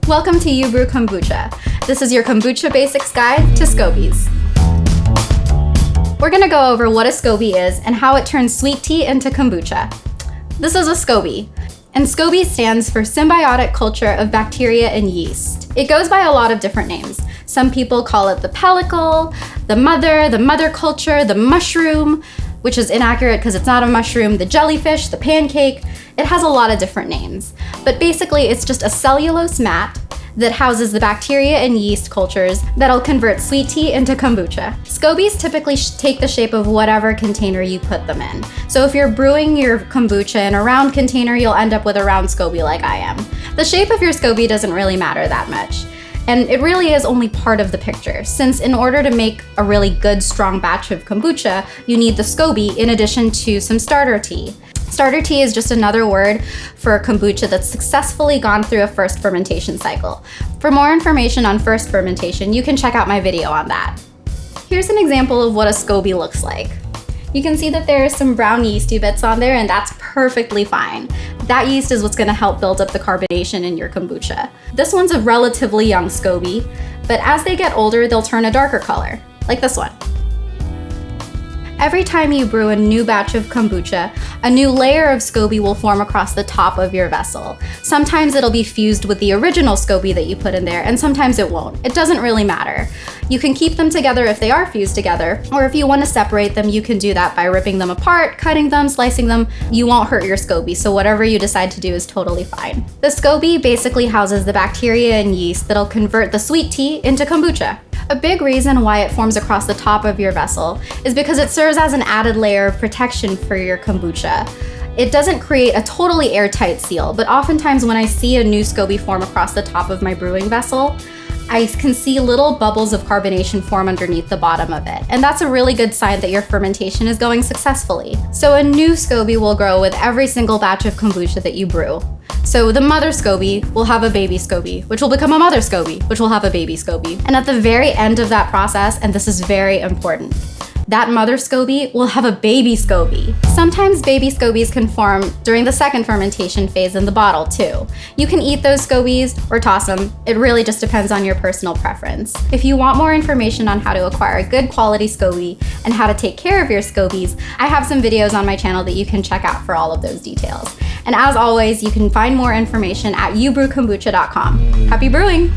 Welcome to You Brew Kombucha. This is your Kombucha Basics Guide to SCOBYs. We're gonna go over what a SCOBY is and how it turns sweet tea into kombucha. This is a SCOBY, and SCOBY stands for Symbiotic Culture of Bacteria and Yeast. It goes by a lot of different names. Some people call it the pellicle, the mother culture, the mushroom, which is inaccurate because it's not a mushroom, the jellyfish, the pancake. It has a lot of different names. But basically, it's just a cellulose mat that houses the bacteria and yeast cultures that'll convert sweet tea into kombucha. SCOBYs typically take the shape of whatever container you put them in. So if you're brewing your kombucha in a round container, you'll end up with a round SCOBY like I am. The shape of your SCOBY doesn't really matter that much. And it really is only part of the picture, since in order to make a really good, strong batch of kombucha, you need the SCOBY in addition to some starter tea. Starter tea is just another word for a kombucha that's successfully gone through a first fermentation cycle. For more information on first fermentation, you can check out my video on that. Here's an example of what a SCOBY looks like. You can see that there are some brown yeasty bits on there, and that's perfectly fine. That yeast is what's gonna help build up the carbonation in your kombucha. This one's a relatively young SCOBY, but as they get older, they'll turn a darker color, like this one. Every time you brew a new batch of kombucha, a new layer of SCOBY will form across the top of your vessel. Sometimes it'll be fused with the original SCOBY that you put in there, and sometimes it won't. It doesn't really matter. You can keep them together if they are fused together, or if you want to separate them, you can do that by ripping them apart, cutting them, slicing them. You won't hurt your SCOBY, so whatever you decide to do is totally fine. The SCOBY basically houses the bacteria and yeast that'll convert the sweet tea into kombucha. A big reason why it forms across the top of your vessel is because it serves as an added layer of protection for your kombucha. It doesn't create a totally airtight seal, but oftentimes when I see a new SCOBY form across the top of my brewing vessel, I can see little bubbles of carbonation form underneath the bottom of it. And that's a really good sign that your fermentation is going successfully. So a new SCOBY will grow with every single batch of kombucha that you brew. So the mother SCOBY will have a baby SCOBY, which will become a mother SCOBY, which will have a baby SCOBY. And at the very end of that process, and this is very important, that mother SCOBY will have a baby SCOBY. Sometimes baby SCOBYs can form during the second fermentation phase in the bottle too. You can eat those SCOBYs or toss them. It really just depends on your personal preference. If you want more information on how to acquire a good quality SCOBY and how to take care of your SCOBYs, I have some videos on my channel that you can check out for all of those details. And as always, you can find more information at youbrewkombucha.com. Happy brewing!